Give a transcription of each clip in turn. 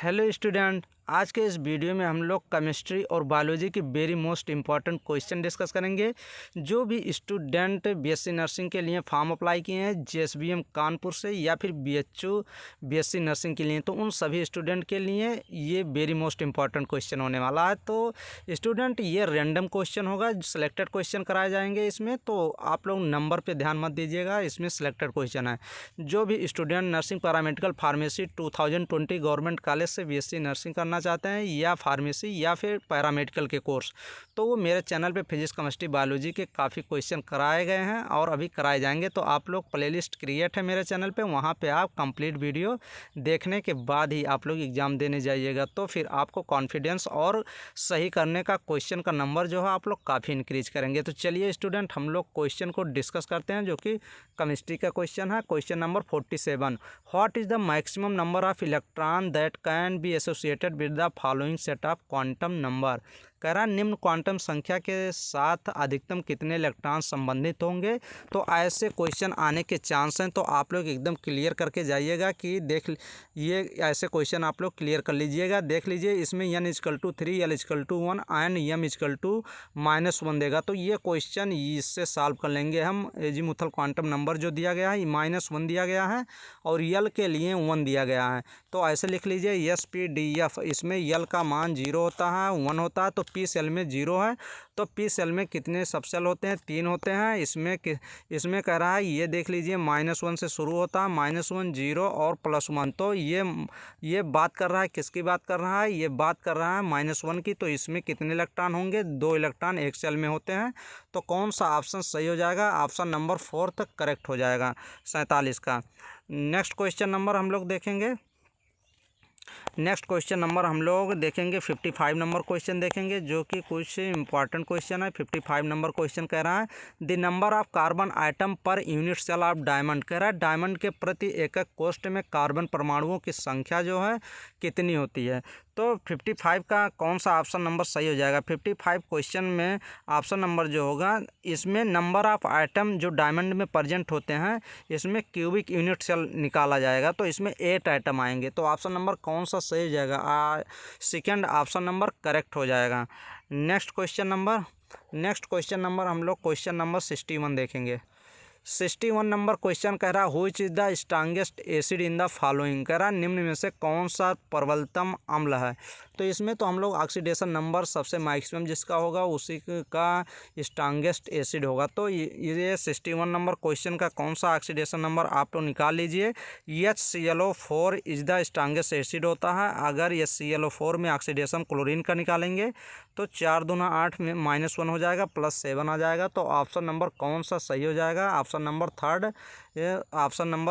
Hello student, आज के इस वीडियो में हम लोग केमिस्ट्री और बायोलॉजी की very most important question discuss करेंगे। जो भी स्टूडेंट बीएससी नर्सिंग के लिए फॉर्म अप्लाई किए हैं जेएसबीएम कानपुर से या फिर बीएचयू बीएससी नर्सिंग के लिए, तो उन सभी स्टूडेंट के लिए ये वेरी मोस्ट इम्पॉर्टेंट क्वेश्चन होने वाला है। तो स्टूडेंट, ये रैंडम क्वेश्चन होगा, सिलेक्टेड क्वेश्चन कराए जाएंगे इसमें, तो आप लोग नंबर पर ध्यान मत दीजिएगा, इसमें सिलेक्टेड क्वेश्चन है। जो भी student nursing paramedical pharmacy 2020 government college से बीएससी नर्सिंग करना चाहते हैं या फार्मेसी या फिर पैरामेडिकल के कोर्स, तो वो मेरे चैनल पे फिजिक्स केमिस्ट्री बायोलॉजी के काफ़ी क्वेश्चन कराए गए हैं और अभी कराए जाएंगे। तो आप लोग प्लेलिस्ट क्रिएट है मेरे चैनल पे, वहाँ पे आप कंप्लीट वीडियो देखने के बाद ही आप लोग एग्ज़ाम देने जाइएगा, तो फिर आपको कॉन्फिडेंस और सही करने का क्वेश्चन का नंबर जो है आप लोग काफ़ी इंक्रीज करेंगे। तो चलिए स्टूडेंट, हम लोग क्वेश्चन को डिस्कस करते हैं, जो कि केमिस्ट्री का क्वेश्चन है। Question number 47, what is the maximum number of electron that can be associated with the following set of quantum number. कह रहा निम्न क्वांटम संख्या के साथ अधिकतम कितने इलेक्ट्रॉन संबंधित होंगे। तो ऐसे क्वेश्चन आने के चांस हैं, तो आप लोग एकदम क्लियर करके जाइएगा कि ये ऐसे क्वेश्चन आप लोग क्लियर कर लीजिएगा। देख लीजिए, इसमें n=3, l=1 एंड m=-1 देगा, तो ये क्वेश्चन इससे सॉल्व कर लेंगे हम। एजीमुथल क्वांटम नंबर जो दिया गया है -1 दिया गया है और यल के लिए 1 दिया गया है, तो ऐसे लिख लीजिए SPDF। इसमें यल का मान 0 होता है, 1 होता है, तो पी सेल में 0 है। तो पी सेल में कितने सब सेल होते हैं? 3 होते हैं। इसमें कह रहा है, ये देख लीजिए -1 से शुरू होता है, -1 0 और +1। तो ये बात कर रहा है, किसकी बात कर रहा है? ये बात कर रहा है -1 की। तो इसमें कितने इलेक्ट्रॉन होंगे? 2 इलेक्ट्रॉन एक सेल में होते हैं। तो कौन सा ऑप्शन सही हो जाएगा? ऑप्शन नंबर 4 करेक्ट हो जाएगा 47 का। नेक्स्ट क्वेश्चन नंबर हम लोग देखेंगे। 55 नंबर क्वेश्चन देखेंगे, जो कि कुछ इंपॉर्टेंट क्वेश्चन है। 55 नंबर क्वेश्चन कह रहा है the number of carbon atom per unit cell of diamond. कह रहा है डायमंड के प्रति एकक कोष्ठ में कार्बन परमाणुओं की संख्या जो है कितनी होती है। तो 55 का कौन सा ऑप्शन नंबर सही हो जाएगा? 55 क्वेश्चन में ऑप्शन नंबर जो होगा, इसमें नंबर ऑफ आइटम जो डायमंड में प्रेजेंट होते हैं, इसमें क्यूबिक यूनिट सेल निकाला जाएगा, तो इसमें 8 आइटम आएंगे। तो ऑप्शन नंबर कौन सा सही हो जाएगा? सेकेंड ऑप्शन नंबर करेक्ट हो जाएगा। नेक्स्ट क्वेश्चन नंबर हम लोग क्वेश्चन नंबर 61 देखेंगे। 61 नंबर क्वेश्चन कह रहा which is the strongest acid in the following. कह रहा निम्न में से कौन सा प्रबलतम अम्ल है। तो इसमें तो हम लोग ऑक्सीडेशन नंबर सबसे मैक्सिमम जिसका होगा उसी का स्ट्रांगेस्ट एसिड होगा। तो ये 61 नंबर क्वेश्चन का कौन सा ऑक्सीडेशन नंबर आप लोग निकाल लीजिए। HClO4 is the strongest acid होता है। अगर HClO4 में ऑक्सीडेशन क्लोरीन का निकालेंगे तो 4 दूना 8 में -1 हो जाएगा, +7 आ जाएगा। तो ऑप्शन नंबर कौन सा सही हो जाएगा? ऑप्शन नंबर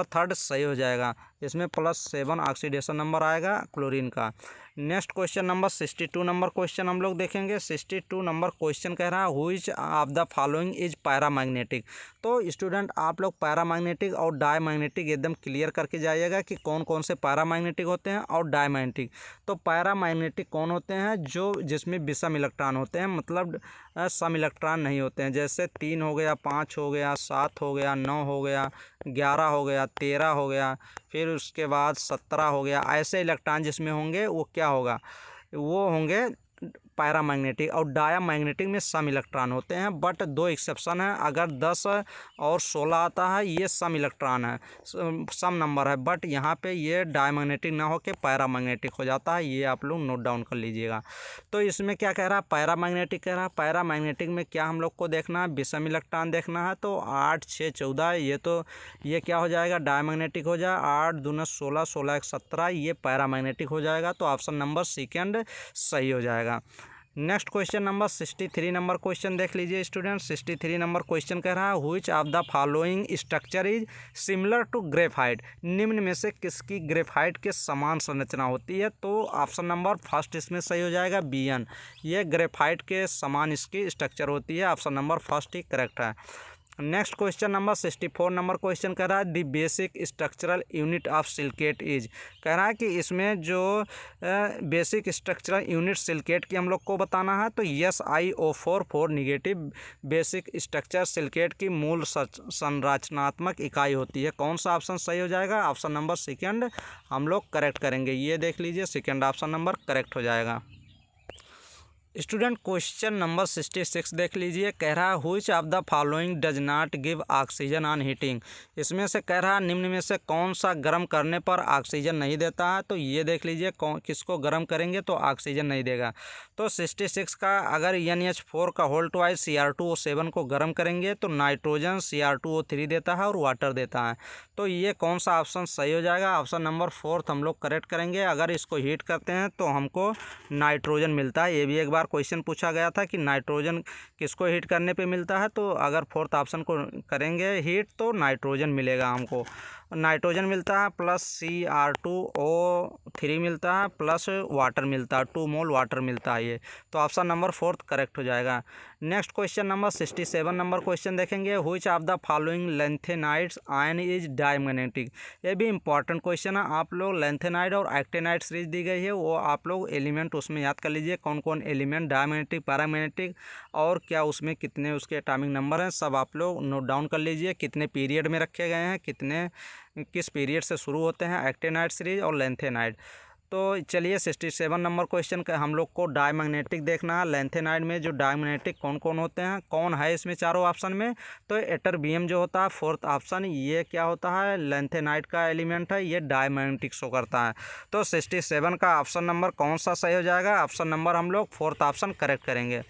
3 सही हो जाएगा। इसमें +7 ऑक्सीडेशन नंबर आएगा क्लोरीन का। Next question number 62 number question हम लोग देखेंगे। 62 नंबर क्वेश्चन कह रहा है which of the following is paramagnetic. तो स्टूडेंट, आप लोग पैरामैग्नेटिक और डायमैग्नेटिक एकदम क्लियर करके जाइएगा कि कौन कौन से पैरामैग्नेटिक होते हैं और डायमैग्नेटिक। तो पैरामैग्नेटिक कौन होते हैं? जिसमें विषम इलेक्ट्रॉन होते हैं, मतलब सम इलेक्ट्रॉन नहीं होते हैं। जैसे 3 हो गया, 5 हो गया, 7 हो गया, 9 हो गया, 11 हो गया, 13 हो गया, फिर उसके बाद 17 हो गया। ऐसे इलेक्ट्रॉन जिसमें होंगे वो क्या होगा? वो होंगे पैरामैग्नेटिक। और डायामैग्नेटिक में सम इलेक्ट्रॉन होते हैं, बट 2 एक्सेप्शन है। अगर 10 और 16 आता है, ये सम इलेक्ट्रॉन है, सम नंबर है, बट यहाँ पे ये डायमैग्नेटिक ना होकर पैरामैग्नेटिक हो जाता है। ये आप लोग नोट डाउन कर लीजिएगा। तो इसमें क्या कह रहा है? पैरामैग्नेटिक कह रहा है। पैरामैग्नेटिक में क्या हम लोग को देखना है? विषम इलेक्ट्रॉन देखना है। तो 8 6 14, ये क्या हो जाएगा? डायमैग्नेटिक हो जाए। 8 दूना 16, 16 1 17, ये पैरामैग्नेटिक हो जाएगा। तो ऑप्शन नंबर सेकेंड सही हो जाएगा। Next question number 63 number question देख लीजिए स्टूडेंट। 63 नंबर क्वेश्चन कह रहा है which of the following structure is similar to graphite. निम्न में से किसकी ग्रेफाइट के समान संरचना होती है? तो ऑप्शन नंबर फर्स्ट इसमें सही हो जाएगा, BN। ये ग्रेफाइट के समान इसकी स्ट्रक्चर होती है। ऑप्शन नंबर फर्स्ट ही करेक्ट है। Next question number 64 number question कह रहा है the basic structural unit of silicate is. कह रहा है कि इसमें जो बेसिक स्ट्रक्चरल यूनिट सिलिकेट की हम लोग को बताना है, तो SiO4 negative basic structure silicate की मूल संरचनात्मक इकाई होती है। कौन सा ऑप्शन सही हो जाएगा? ऑप्शन नंबर सेकेंड हम लोग करेक्ट करेंगे। ये देख लीजिए, सेकेंड ऑप्शन नंबर करेक्ट हो जाएगा। स्टूडेंट क्वेश्चन नंबर 66 देख लीजिए। कह रहा है which of the following does not give oxygen on heating. इसमें से कह रहा है निम्न में से कौन सा गर्म करने पर ऑक्सीजन नहीं देता है। तो ये देख लीजिए, किसको गर्म करेंगे तो ऑक्सीजन नहीं देगा। तो 66 का अगर NH4 का होल ट्वाइस Cr2O7 को गर्म करेंगे तो नाइट्रोजन Cr2O3 देता है और वाटर देता है। तो ये कौन सा ऑप्शन सही हो जाएगा? ऑप्शन नंबर 4 हम लोग करेक्ट करेंगे। अगर इसको हीट करते हैं तो हमको नाइट्रोजन मिलता है। ये भी एक बार क्वेश्चन पूछा गया था कि नाइट्रोजन किसको हीट करने पे मिलता है, तो अगर फोर्थ ऑप्शन को करेंगे हीट तो नाइट्रोजन मिलेगा हमको। नाइट्रोजन मिलता है प्लस Cr2O3 मिलता है प्लस वाटर मिलता है, 2 मोल वाटर मिलता है। ये तो ऑप्शन नंबर 4 करेक्ट हो जाएगा। Next question number 67 number question देखेंगे which of the following lanthanides ion is diamagnetic. ये भी इंपॉर्टेंट क्वेश्चन है। आप लोग लेंथेनाइड और एक्टिनाइड सीरीज दी गई है, वो आप लोग एलिमेंट उसमें याद कर लीजिए, कौन कौन एलिमेंट डायमैग्नेटिक, पैरामैग्नेटिक और क्या उसमें कितने उसके एटॉमिक नंबर हैं, सब आप लोग नोट डाउन कर लीजिए। कितने पीरियड में रखे गए हैं, किस पीरियड से शुरू होते हैं एक्टिनाइड सीरीज और लेंथेनाइड। तो चलिए 67 नंबर क्वेश्चन का हम लोग को डायमैग्नेटिक देखना है। लेंथेनाइड में जो डायमैग्नेटिक कौन कौन होते हैं, कौन है इसमें चारों ऑप्शन में, तो एटरबियम जो होता है फोर्थ ऑप्शन, ये क्या होता है? लेंथेनाइड का एलिमेंट है, ये डायमैग्नेटिक शो करता है। तो 67 का ऑप्शन नंबर कौन सा सही हो जाएगा? ऑप्शन नंबर हम लोग फोर्थ ऑप्शन करेक्ट करेंगे।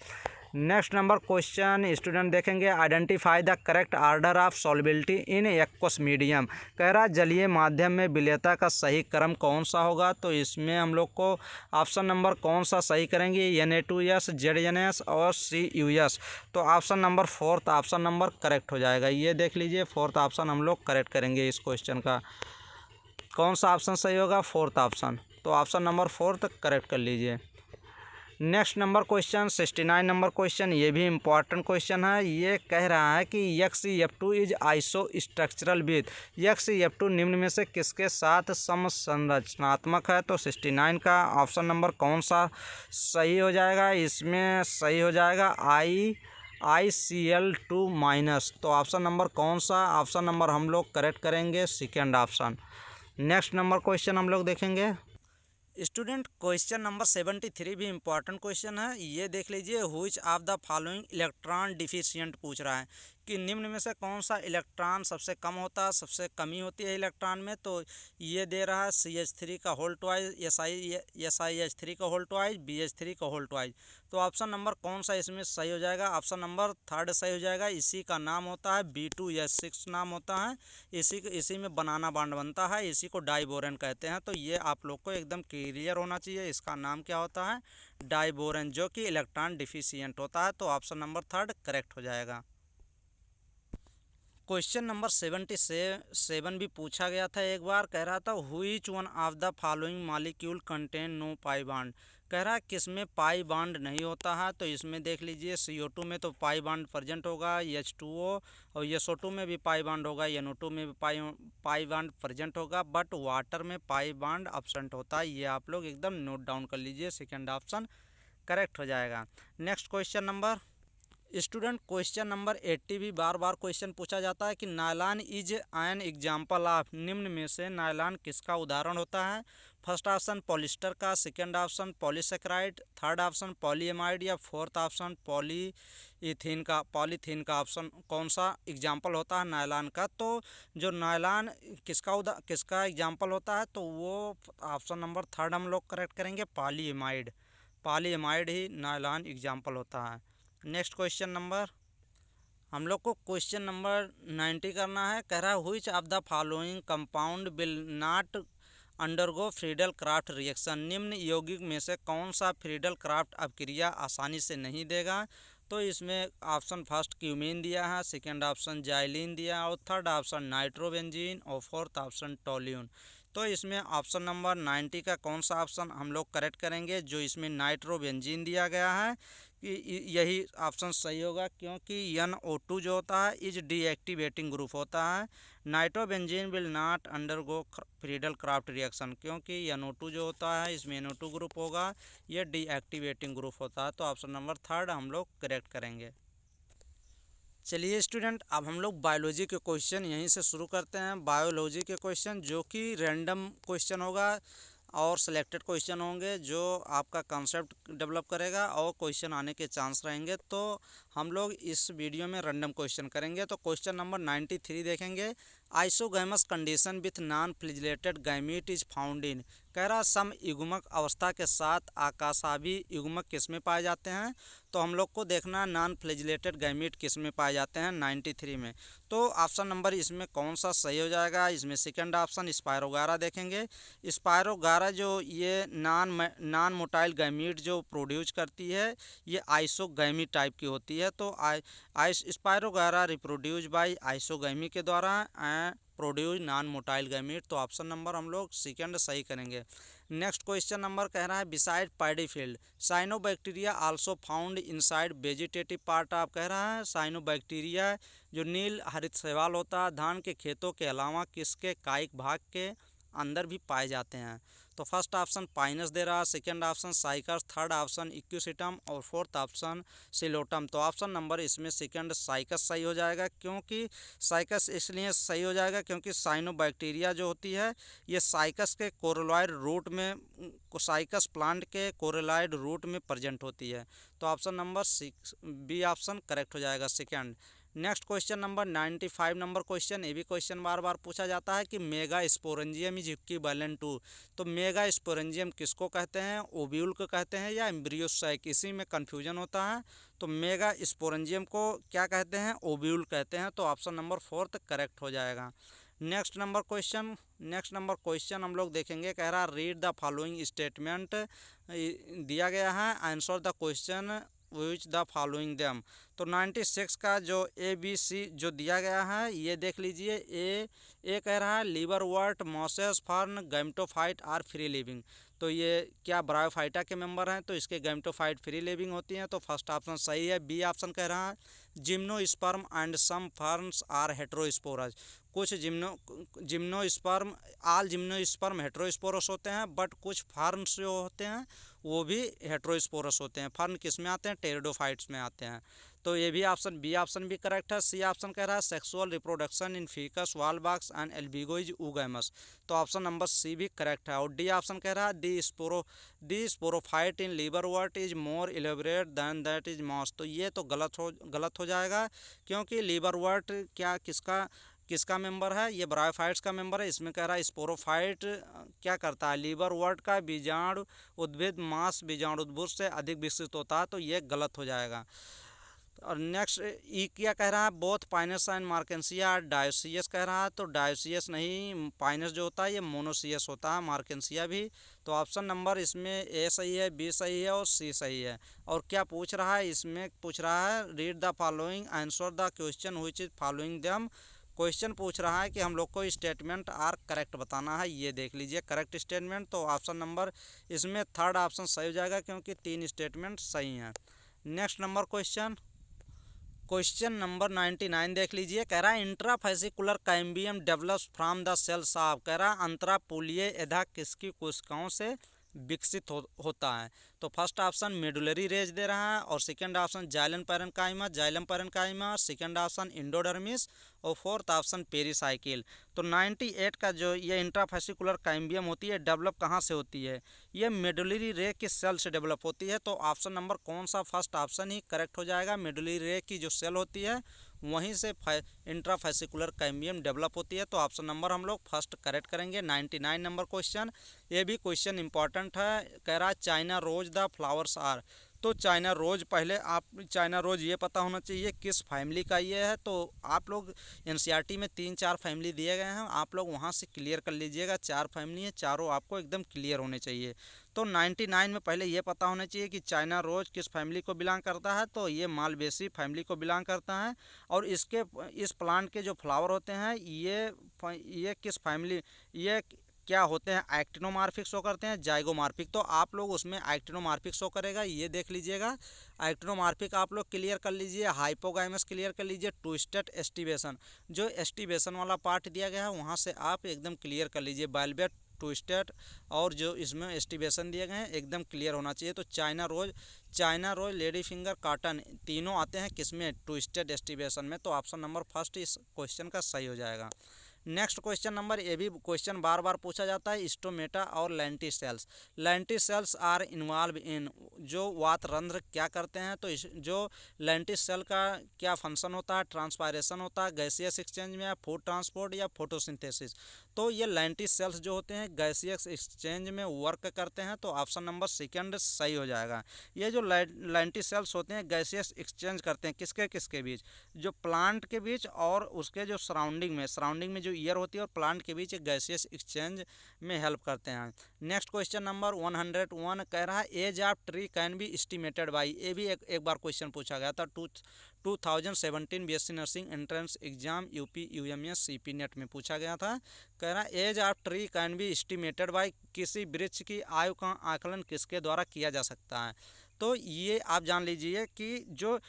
नेक्स्ट नंबर क्वेश्चन स्टूडेंट देखेंगे identify the correct order of solubility in aqueous medium. कह रहा है जलीय माध्यम में विलेयता का सही क्रम कौन सा होगा। तो इसमें हम लोग को ऑप्शन नंबर कौन सा सही करेंगे? Na2S, ZNS और CuS। तो option number fourth option number correct हो जाएगा। ये देख लीजिए, फोर्थ ऑप्शन हम लोग करेक्ट करेंगे। इस क्वेश्चन का कौन सा ऑप्शन सही होगा? Fourth option. तो ऑप्शन नंबर फोर्थ करेक्ट कर लीजिए। Next number question 69 number question, ये भी इंपॉर्टेंट क्वेश्चन है। ये कह रहा है कि XeF2 is iso structural with. XeF2 निम्न में से किसके साथ समसंरचनात्मक है। तो 69 का ऑप्शन नंबर कौन सा सही हो जाएगा? इसमें सही हो जाएगा ICl2 माइनस। तो ऑप्शन नंबर कौन सा? ऑप्शन नंबर हम लोग करेक्ट करेंगे, second option. Next number question हम लोग देखेंगे स्टूडेंट क्वेश्चन नंबर 73 भी इंपॉर्टेंट क्वेश्चन है। ये देख लीजिए which of the following electron deficient पूछ रहा है कि निम्न में से कौन सा इलेक्ट्रॉन सबसे कम होता है, सबसे कमी होती है इलेक्ट्रॉन में। तो ये दे रहा है CH3 का होल ट्वाइस, SiH3 का होल ट्वाइस, BH3 का होल ट्वाइस। तो ऑप्शन नंबर कौन सा इसमें सही हो जाएगा? ऑप्शन नंबर थर्ड सही हो जाएगा। इसी का नाम होता है B2S6 नाम होता है। इसी में बनाना बॉन्ड बनता है, इसी को डाइबोरेन कहते हैं। तो ये आप लोग को एकदम क्लियर होना चाहिए, इसका नाम क्या होता है? डाइबोरेन, जो कि इलेक्ट्रॉन डिफिशिएंट होता है। तो ऑप्शन नंबर थर्ड करेक्ट हो जाएगा। क्वेश्चन नंबर 77 भी पूछा गया था एक बार। कह रहा था which one of the following molecule contain no pi bond. कह रहा है किसमें पाई बॉन्ड नहीं होता है। तो इसमें देख लीजिए CO2 में तो पाई बॉन्ड प्रेजेंट होगा, H2O और SO2 में भी पाई बॉन्ड होगा, NO2 में भी पाई बॉन्ड प्रेजेंट होगा, बट वाटर में पाई बॉन्ड एब्सेंट होता है। ये आप लोग एकदम नोट डाउन कर लीजिए, सेकेंड ऑप्शन करेक्ट हो जाएगा। Next question number student question number 80 भी बार बार क्वेश्चन पूछा जाता है कि nylon is an example of. निम्न में से नायलॉन किसका उदाहरण होता है? फर्स्ट ऑप्शन पॉलिस्टर का, second option polysaccharide, third option polyamide या फोर्थ ऑप्शन पॉलीथीन का ऑप्शन कौन सा एग्जाम्पल होता है नायलॉन का? तो जो नायलॉन किसका एग्जाम्पल होता है, तो वो ऑप्शन नंबर थर्ड हम लोग करेक्ट करेंगे, पॉलीएमाइड ही नायलॉन एग्जाम्पल होता है। नेक्स्ट क्वेश्चन नंबर हम लोग को क्वेश्चन नंबर 90 करना है। कह रहा है which of the following compound will not undergo Friedel craft reaction. निम्न यौगिक में से कौन सा फ्रीडल क्राफ्ट अभिक्रिया आसानी से नहीं देगा? तो इसमें ऑप्शन फर्स्ट क्यूमीन दिया है, सेकेंड ऑप्शन जाइलिन दिया और थर्ड ऑप्शन नाइट्रोबेंजीन और फोर्थ ऑप्शन टोल्यून। तो इसमें ऑप्शन नंबर 90 का कौन सा ऑप्शन हम लोग करेक्ट करेंगे? जो इसमें नाइट्रोबेंजीन दिया गया है, यही ऑप्शन सही होगा, क्योंकि NO2 जो होता है इज डीएक्टिवेटिंग ग्रुप होता है। Nitrobenzene will not undergo Friedel craft reaction, क्योंकि NO2 जो होता है इसमें NO2 ग्रुप होगा, ये डीएक्टिवेटिंग ग्रुप होता है। तो ऑप्शन नंबर 3 हम लोग करेक्ट करेंगे। चलिए स्टूडेंट, अब हम लोग बायोलॉजी के क्वेश्चन यहीं से शुरू करते हैं। बायोलॉजी के क्वेश्चन जो कि रैंडम क्वेश्चन होगा और सिलेक्टेड क्वेश्चन होंगे, जो आपका कॉन्सेप्ट डेवलप करेगा और क्वेश्चन आने के चांस रहेंगे। तो हम लोग इस वीडियो में रैंडम क्वेश्चन करेंगे। तो क्वेश्चन नंबर 93 देखेंगे। Isogamous condition with non flagellated gamete is found in, कह रहा सम युग्मक अवस्था के साथ आकाशाभी युग्मक किस में पाए जाते हैं। तो हम लोग को देखना नॉन फ्लैजिलेटेड गैमीट किस में पाए जाते हैं 93 में। तो ऑप्शन नंबर इसमें कौन सा सही हो जाएगा, इसमें सेकंड ऑप्शन स्पायरोगारा देखेंगे। स्पायरोगारा जो ये नॉन मोटाइल गैमीट जो प्रोड्यूस करती है, ये आइसोगैमी टाइप की होती है। तो स्पायरोगारा रिप्रोड्यूस बाय आइसोगैमी के द्वारा प्रोड्यूस नॉन मोटाइल गैमीट। तो ऑप्शन नंबर हम लोग सेकंड सही करेंगे। नेक्स्ट क्वेश्चन नंबर कह रहा है beside paddy field cyanobacteria also found inside vegetative part of, कह रहा है साइनोबैक्टीरिया जो नील हरित शैवाल होता है धान के खेतों के अलावा किसके कायिक भाग के अंदर भी पाए जाते हैं। तो फर्स्ट ऑप्शन पाइनस दे रहा है, second option cycas, third option equisetum और फोर्थ ऑप्शन सिलोटम। तो ऑप्शन नंबर इसमें सेकंड साइकस सही हो जाएगा, क्योंकि साइकस इसलिए सही हो जाएगा क्योंकि साइनोबैक्टीरिया जो होती है ये साइकस के कोरोलॉइड रूट में, साइकस प्लांट के कोरोलॉइड रूट में प्रेजेंट होती है। तो option number B option correct हो जाएगा second. Next question number 95 number question, ये भी क्वेश्चन बार बार पूछा जाता है कि mega sporangium is equivalent to. तो मेगा स्पोरेंजियम किसको कहते हैं, ओव्यूल को कहते हैं या एम्ब्रियो साइक, इसी में कन्फ्यूजन होता है। तो मेगा स्पोरेंजियम को क्या कहते हैं, ओव्यूल कहते हैं। तो ऑप्शन नंबर फोर्थ करेक्ट हो जाएगा। नेक्स्ट नंबर क्वेश्चन हम लोग देखेंगे। कह रहा रीड द फॉलोइंग स्टेटमेंट दिया गया है, answer the question which the following them. तो 96 का जो ABC जो दिया गया है ये देख लीजिए। ए कह रहा है liverwort mosses fern gametophyte are free living. तो ये क्या ब्रायोफाइटा के मेंबर हैं, तो इसके गैमेटोफाइट फ्री लिविंग होती हैं। तो फर्स्ट ऑप्शन सही है। बी ऑप्शन कह रहा है gymnosperm and some ferns are heterosporous. कुछ जिम्नोस्पर्म आल जिम्नोस्पर्म हेट्रोस्पोरस होते हैं, बट कुछ फर्न्स जो होते हैं वो भी हेट्रोस्पोरस होते हैं। फर्न किस में आते हैं, टेरिडोफाइट्स में आते हैं। तो ये भी ऑप्शन बी ऑप्शन भी करेक्ट है। सी ऑप्शन कह रहा है sexual reproduction in Fucus Volvox and Albugo is oogamous. तो ऑप्शन नंबर सी भी करेक्ट है। और डी ऑप्शन कह रहा है the sporophyte in liverwort is more elaborate than that is moss. तो ये तो गलत हो जाएगा, क्योंकि लीवर वर्ट क्या किसका मेंबर है, ये ब्रायोफाइट्स का मेंबर है। इसमें कह रहा है स्पोरोफाइट क्या करता है, लीवर वर्ट का बीजाणु उद्भिद मांस बीजाणुद्भुत से अधिक विकसित होता है। तो ये गलत हो जाएगा। और नेक्स्ट ई क्या कह रहा है बोथ पाइनस एंड मार्केंसिया डायोसियस कह रहा है। तो डायोसियस नहीं, पाइनस जो होता है ये मोनोसियस होता है, मार्केंसिया भी। तो ऑप्शन नंबर इसमें ए सही है, बी सही है और सी सही है। और क्या पूछ रहा है, इसमें पूछ रहा है read the following answer the question which is following them. Question पूछ रहा है कि हम लोग को स्टेटमेंट आर करेक्ट बताना है। ये देख लीजिए करेक्ट स्टेटमेंट। तो ऑप्शन नंबर इसमें थर्ड ऑप्शन सही हो जाएगा, क्योंकि 3 स्टेटमेंट सही हैं। नेक्स्ट नंबर क्वेश्चन नंबर 99 देख लीजिए। कह रहा है intrafascicular cambium develops from the cells of, कह रहा है अंतरापूलीय एधा किसकी कोशिकाओं से विकसित होता है। तो फर्स्ट ऑप्शन मेडुलरी रेज दे रहा है, और second option xylem parenchyma, second option endodermis और फोर्थ ऑप्शन पेरिसाइकिल। तो 98 का जो ये इंट्राफेसिकुलर कैम्बियम होती है डेवलप कहाँ से होती है, ये मेडुलरी रे की सेल से डेवलप होती है। तो ऑप्शन नंबर कौन सा, फर्स्ट ऑप्शन ही करेक्ट हो जाएगा। मेडुलरी रे की जो सेल होती है वहीं से इंट्राफेसिकुलर कैम्बियम डेवलप होती है। तो ऑप्शन नंबर हम लोग फर्स्ट करेक्ट करेंगे। 99 नंबर क्वेश्चन, ये भी क्वेश्चन इंपॉर्टेंट है। कह रहा है China rose the flowers are. तो चाइना रोज, पहले आप चाइना रोज ये पता होना चाहिए किस फैमिली का ये है। तो आप लोग एनसीईआरटी में 3-4 फैमिली दिए गए हैं, आप लोग वहाँ से क्लियर कर लीजिएगा। 4 फैमिली है, चारों आपको एकदम क्लियर होने चाहिए। तो 99 में पहले ये पता होना चाहिए कि चाइना रोज किस फैमिली को बिलोंग करता है। तो ये मालवेसी फैमिली को बिलोंग करता है। और इस प्लांट के जो फ्लावर होते हैं ये किस फैमिली, ये क्या होते हैं, एक्टिनोमार्फिक शो करते हैं, जाइगोमार्फिक। तो आप लोग उसमें एक्टिनोमार्फिक शो करेगा, ये देख लीजिएगा। एक्टिनोमार्फिक आप लोग क्लियर कर लीजिए, हाइपोगाइमस क्लियर कर लीजिए, ट्विस्टेड एस्टिवेशन, जो एस्टिवेशन वाला पार्ट दिया गया है वहाँ से आप एकदम क्लियर कर लीजिए। बाइलवेट, ट्विस्टेड और जो इसमें एस्टिवेशन दिए गए हैं एकदम क्लियर होना चाहिए। तो China rose, lady finger, cotton तीनों आते हैं किसमें, ट्विस्टेड एस्टिवेशन में। तो ऑप्शन नंबर फर्स्ट इस क्वेश्चन का सही हो जाएगा। नेक्स्ट क्वेश्चन नंबर, ये भी क्वेश्चन बार बार पूछा जाता है, स्टोमेटा और lenticels. Lenticels are involved in, जो वातरंध्र क्या करते हैं, तो जो लेंटिसेल का क्या फंक्शन होता है, ट्रांसपायरेशन होता है, गैसियस एक्सचेंज में, या फूड ट्रांसपोर्ट, या फोटोसिंथेसिस। तो ये लेंटिसेल्स जो होते हैं गैसियस एक्सचेंज में वर्क करते हैं। तो ऑप्शन नंबर सेकंड सही हो जाएगा। ये जो लेंटिसेल्स होते हैं गैसियस एक्सचेंज करते हैं किसके किसके बीच, जो प्लांट के बीच और उसके जो सराउंडिंग में जो ईयर होती है और प्लांट के बीच गैसियस एक्सचेंज में हेल्प करते हैं। नेक्स्ट क्वेश्चन नंबर 101 कह रहा है age of tree can be estimated by. ये भी एक बार क्वेश्चन पूछा गया था 2017 BSc nursing entrance exam UP UMS CP NET में पूछा गया था। कह रहा है age of tree can be estimated by, किसी वृक्ष की आयु का आकलन किसके द्वारा किया जा सकता है। तो ये आप जान लीजिए कि जो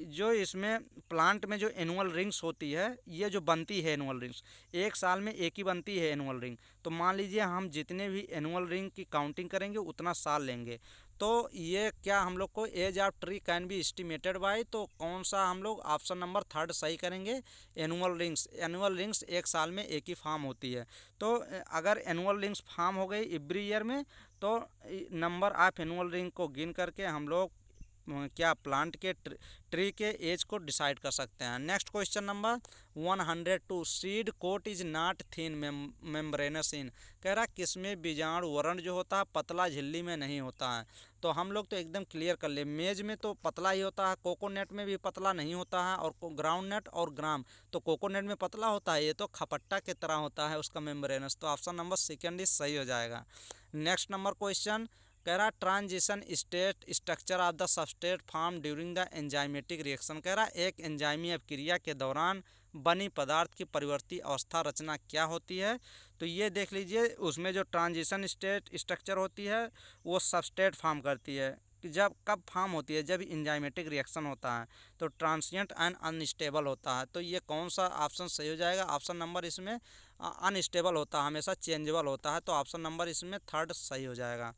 जो इसमें प्लांट में जो एनुअल रिंग्स होती है, ये जो बनती है एनुअल रिंग्स, एक साल में एक ही बनती है एनुअल रिंग। तो मान लीजिए हम जितने भी एनुअल रिंग की काउंटिंग करेंगे उतना साल लेंगे। तो ये क्या हम लोग को age of tree can be estimated by, तो कौन सा हम लोग ऑप्शन नंबर थर्ड सही करेंगे, एनुअल रिंग्स एक साल में एक ही फार्म होती है। तो अगर एनुअल रिंग्स फार्म हो गई एवरी ईयर में, तो नंबर ऑफ एनुअल रिंग को गिन करके हम लोग क्या प्लांट के ट्री के एज को डिसाइड कर सकते हैं। Next question number 102 seed coat is not thin membranous in. कह रहा किसमें बीजाणु वर्ण जो होता है पतला झिल्ली में नहीं होता है। तो हम लोग तो एकदम क्लियर कर ले, मेज में तो पतला ही होता है, कोकोनट में भी पतला नहीं होता है, और ग्राउंड नट और ग्राम, तो कोकोनट में पतला होता है, ये तो खपट्टा की तरह होता है उसका मेम्ब्रेनस। तो ऑप्शन नंबर सेकंड इज सही हो जाएगा। नेक्स्ट नंबर क्वेश्चन कह रहा transition state structure of the substrate form during the enzymatic reaction. कह रहा एक एंजाइमी अपक्रिया के दौरान बनी पदार्थ की परिवर्ती अवस्था रचना क्या होती है। तो ये देख लीजिए, उसमें जो ट्रांजिशन स्टेट स्ट्रक्चर होती है वो सबस्ट्रेट फॉर्म करती है। जब कब फॉर्म होती है, जब एंजाइमेटिक रिएक्शन होता है, तो ट्रांसिएंट एंड अनस्टेबल होता है। तो ये कौन सा ऑप्शन सही हो जाएगा, ऑप्शन नंबर इसमें अनस्टेबल होता है, हमेशा चेंजेबल होता है। तो ऑप्शन नंबर इसमें थर्ड सही हो जाएगा।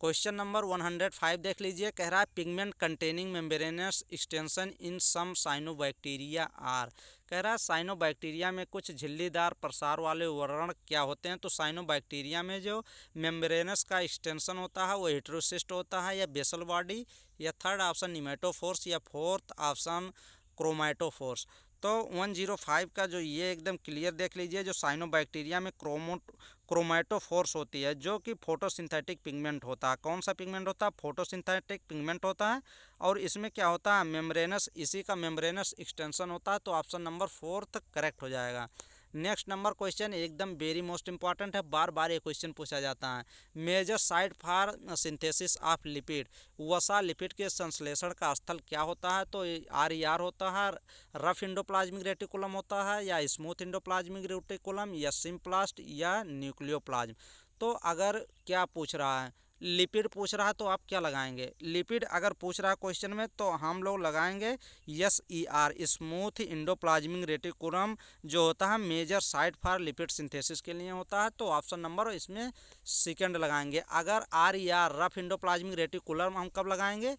क्वेश्चन नंबर 105 देख लीजिए, कह रहा है pigment containing membranous extension in some cyanobacteria are. कह रहा है साइनोबैक्टीरिया में कुछ झिल्लीदार प्रसार वाले वर्ण क्या होते हैं। तो साइनोबैक्टीरिया में जो मेम्ब्रेनस का एक्सटेंशन होता है वो हेटेरोसिस्ट होता है, या बेसल बॉडी, या थर्ड ऑप्शन निमेटोफोर्स, या फोर्थ ऑप्शन क्रोमैटोफोर्स। तो 105 का जो ये एकदम क्लियर देख लीजिए, जो साइनोबैक्टीरिया में क्रोमैटोफोर्स होती है, जो कि फोटोसिंथेटिक पिगमेंट होता है। कौन सा पिगमेंट होता है, फोटोसिंथेटिक पिगमेंट होता है। और इसमें क्या होता है, मेम्ब्रेनस, इसी का मेम्ब्रेनस एक्सटेंशन होता है। तो ऑप्शन नंबर फोर्थ करेक्ट हो जाएगा। नेक्स्ट नंबर क्वेश्चन एकदम वेरी मोस्ट इंपॉर्टेंट है, बार बार ये क्वेश्चन पूछा जाता है। Major site for synthesis of lipid, वसा लिपिड के संश्लेषण का स्थल क्या होता है। तो RER होता है, रफ इंडोप्लाज्मिक रेटिकुलम होता है, या स्मूथ इंडोप्लाज्मिक रेटिकुलम, या सिम्प्लास्ट, या न्यूक्लियोप्लाज्म। तो अगर क्या पूछ रहा है, लिपिड पूछ रहा है, तो आप क्या लगाएंगे, लिपिड अगर पूछ रहा है क्वेश्चन में तो हम लोग लगाएंगे SER, स्मूथ इंडोप्लाज्मिक रेटिकुलम, जो होता है major site for lipid synthesis के लिए होता है। तो ऑप्शन नंबर इसमें सेकंड लगाएंगे। अगर RER, रफ इंडोप्लाज्मिक रेटिकुलम, हम कब लगाएंगे,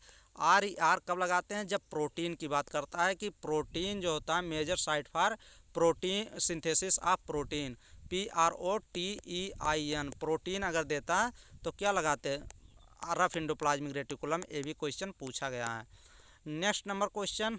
RER कब लगाते हैं, जब प्रोटीन की बात करता है, कि प्रोटीन जो होता है major site for protein synthesis of protein, PROTEIN, protein अगर देता है तो क्या लगाते हैं, रफ इंडोप्लाज्मिक रेटिकुलम। ये भी क्वेश्चन पूछा गया है। Next number question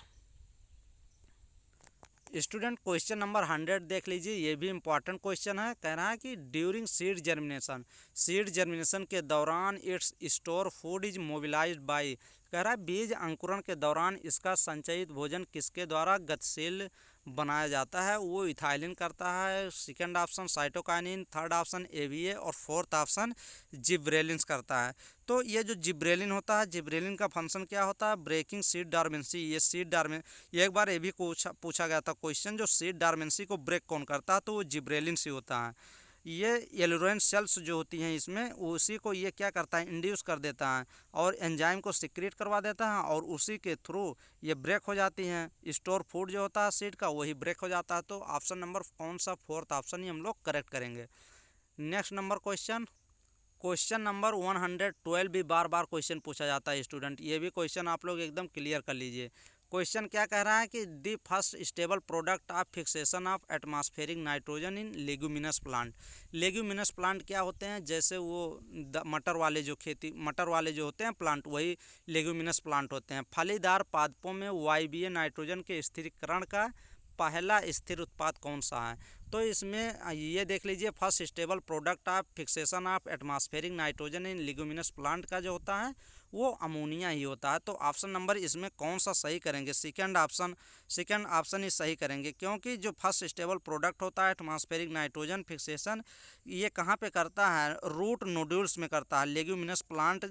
student, question number 100 देख लीजिए, ये भी इंपॉर्टेंट क्वेश्चन है। कह रहा है कि ड्यूरिंग सीड जर्मिनेशन के दौरान its store food is mobilised by. कह रहा है बीज अंकुरण के दौरान इसका संचयित भोजन किसके द्वारा गतिशील बनाया जाता है। वो इथाइलिन करता है, second option cytokinin, third option AVA, और फोर्थ ऑप्शन जिब्रेलिन्स करता है। तो ये जो जिब्रेलिन होता है, जिब्रेलिन का फंक्शन क्या होता है, ब्रेकिंग सीड डॉर्मेंसी। ये सीड डॉर्मेंसी, ये एक बार ये भी पूछा गया था क्वेश्चन, जो सीड डॉर्मेंसी को ब्रेक कौन करता है, तो वो जिब्रेलिन से होता है। ये एलुरोइन सेल्स जो होती हैं इसमें, उसी को ये क्या करता है, इंड्यूस कर देता है और एंजाइम को सिक्रेट करवा देता है और उसी के थ्रू ये ब्रेक हो जाती हैं। स्टोर फूड जो होता है सीड का, वही ब्रेक हो जाता है। तो ऑप्शन नंबर कौन सा, फोर्थ ऑप्शन ही हम लोग करेक्ट करेंगे। Next number question, question number 112 भी बार बार क्वेश्चन पूछा जाता है स्टूडेंट, ये भी क्वेश्चन आप लोग एकदम क्लियर कर लीजिए। क्वेश्चन क्या कह रहा है कि the first stable product of fixation of atmospheric nitrogen in leguminous plant. Leguminous plant क्या होते हैं, जैसे वो मटर वाले जो खेती, मटर वाले जो होते हैं प्लांट, वही लेग्यूमिनस प्लांट होते हैं। फलीदार पादपों में वायवीय नाइट्रोजन के स्थिरीकरण का पहला स्थिर उत्पाद कौन सा है। तो इसमें ये देख लीजिए, first stable product of fixation of atmospheric nitrogen in leguminous plant का जो होता है वो अमोनिया ही होता है। तो ऑप्शन नंबर इसमें कौन सा सही करेंगे, सेकंड ऑप्शन ही सही करेंगे, क्योंकि जो फर्स्ट स्टेबल प्रोडक्ट होता है एटमॉस्फेरिक नाइट्रोजन फिक्सेशन, ये कहाँ पे करता है, रूट नोड्यूल्स में करता है। लेग्यूमिनस प्लांट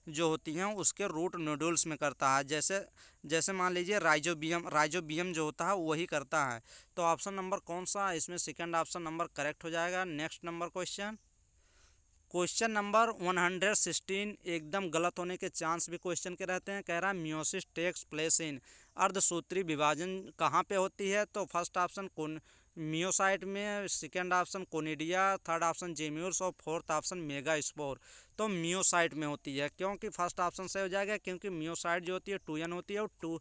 जो होती हैं उसके रूट नोड्यूल्स में करता है, जैसे जैसे मान लीजिए राइजोबियम जो होता है वही करता है। तो ऑप्शन नंबर कौन सा, इसमें सेकंड ऑप्शन नंबर करेक्ट हो जाएगा। Next number question, question number 116 एकदम गलत होने के चांस भी क्वेश्चन के रहते हैं। कह रहा है मियोसिस टेक्स प्लेस इन, अर्धसूत्री विभाजन कहाँ पे होती है। तो फर्स्ट ऑप्शन कौन, मियोसाइट में, second option conidia, third option gemmules और फोर्थ ऑप्शन मेगास्पोर। तो मियोसाइट में होती है, क्योंकि फर्स्ट ऑप्शन सही हो जाएगा, क्योंकि मियोसाइट जो होती है 2n होती है और 2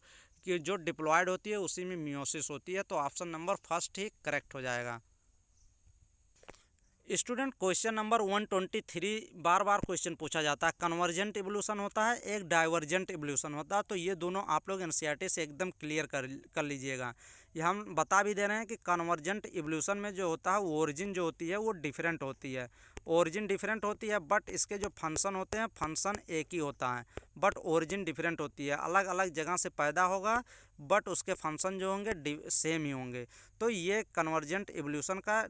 की जो डिप्लॉयड होती है उसी में मियोसिस होती है। तो ऑप्शन नंबर फर्स्ट ही करेक्ट हो जाएगा। स्टूडेंट क्वेश्चन नंबर 123 बार बार क्वेश्चन पूछा जाता है। कन्वर्जेंट इवोल्यूशन होता है, एक डाइवर्जेंट इवोल्यूशन होता है। तो ये दोनों आप लोग एनसीईआरटी से एकदम क्लियर कर लीजिएगा। ये हम बता भी दे रहे हैं कि कन्वर्जेंट इवोल्यूशन में जो होता है ओरिजिन जो होती है वो डिफरेंट होती है, ओरिजिन डिफरेंट होती है, बट इसके जो फंक्शन होते हैं फंक्शन एक ही होता है, बट ओरिजिन डिफरेंट होती है। अलग अलग जगह से पैदा होगा बट उसके फंक्शन जो होंगे सेम ही होंगे। तो ये कन्वर्जेंट इवोल्यूशन का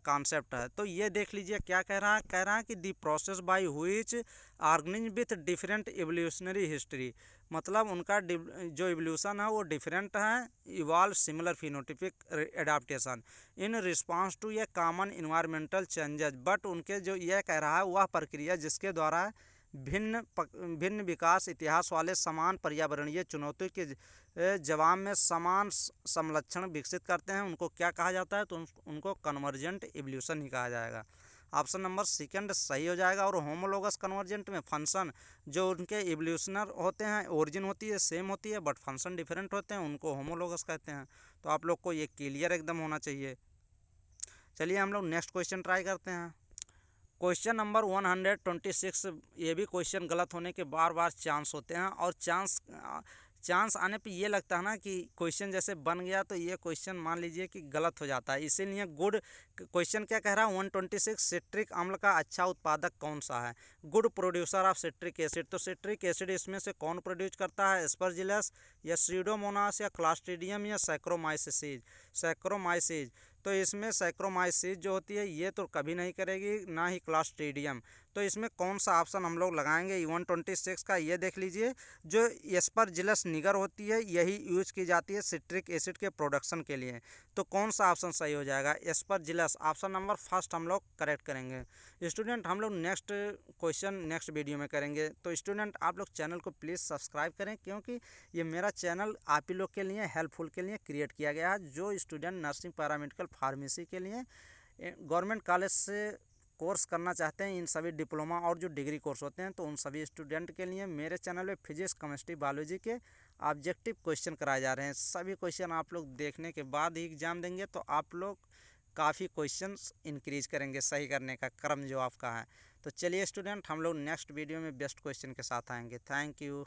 कॉन्सेप्ट है। तो ये देख लीजिए क्या कह रहा है कि the process by which organism with different evolutionary history, मतलब उनका जो इवोल्यूशन है वो डिफरेंट है, evolve similar phenotypic adaptation in response to ये कॉमन इन्वायरमेंटल चेंजेस। बट उनके जो ये कह रहा है वह प्रक्रिया जिसके द्वारा भिन्न विकास इतिहास वाले समान पर्यावरणीय चुनौती के जवाब में समान समलक्षण विकसित करते हैं, उनको क्या कहा जाता है। तो उनको कन्वर्जेंट इवोल्यूशन ही कहा जाएगा। ऑप्शन नंबर सेकंड सही हो जाएगा। और होमोलोगस कन्वर्जेंट में फंक्शन जो उनके इवोल्यूशनर होते हैं, ओरिजिन होती है सेम होती है बट फंक्शन डिफरेंट होते हैं, उनको होमोलोगस कहते हैं। तो आप लोग को ये क्लियर एकदम होना चाहिए। चलिए हम लोग नेक्स्ट क्वेश्चन ट्राई करते हैं। क्वेश्चन नंबर 126, ये भी क्वेश्चन गलत होने के बार बार चांस होते हैं, और चांस आने पे ये लगता है ना कि क्वेश्चन जैसे बन गया तो ये क्वेश्चन मान लीजिए कि गलत हो जाता है। इसीलिए गुड क्वेश्चन क्या कह रहा है 126, सिट्रिक अम्ल का अच्छा उत्पादक कौन सा है, good producer of citric acid. तो सिट्रिक एसिड इसमें से कौन प्रोड्यूस करता है, एस्परजिलस या स्यूडोमोनास या क्लास्ट्रीडियम या सैक्रोमाइसिस। तो इसमें सैक्रोमाइसिस जो होती है ये तो कभी नहीं करेगी, ना ही क्लास्ट्रीडियम। तो इसमें कौन सा ऑप्शन हम लोग लगाएंगे 126 का, ये देख लीजिए, जो एस्परजिलस निगर होती है यही यूज की जाती है सिट्रिक एसिड के प्रोडक्शन के लिए। तो कौन सा ऑप्शन सही हो जाएगा, एस्परजिलस। ऑप्शन नंबर फर्स्ट हम लोग करेक्ट करेंगे। स्टूडेंट हम लोग नेक्स्ट क्वेश्चन नेक्स्ट वीडियो में करेंगे। तो स्टूडेंट आप लोग चैनल को प्लीज़ सब्सक्राइब करें, क्योंकि ये मेरा चैनल आप ही लोग के लिए हेल्पफुल के लिए क्रिएट किया गया है। जो स्टूडेंट नर्सिंग, पैरामेडिकल, फार्मेसी के लिए गवर्नमेंट कॉलेज से कोर्स करना चाहते हैं, इन सभी डिप्लोमा और जो डिग्री कोर्स होते हैं, तो उन सभी स्टूडेंट के लिए मेरे चैनल पे फिजिक्स, केमिस्ट्री, बायोलॉजी के ऑब्जेक्टिव क्वेश्चन कराए जा रहे हैं। सभी क्वेश्चन आप लोग देखने के बाद ही एग्ज़ाम देंगे तो आप लोग काफ़ी क्वेश्चंस इंक्रीज करेंगे सही करने का क्रम जो आपका है। तो चलिए स्टूडेंट हम लोग नेक्स्ट वीडियो में बेस्ट क्वेश्चन के साथ आएंगे। Thank you.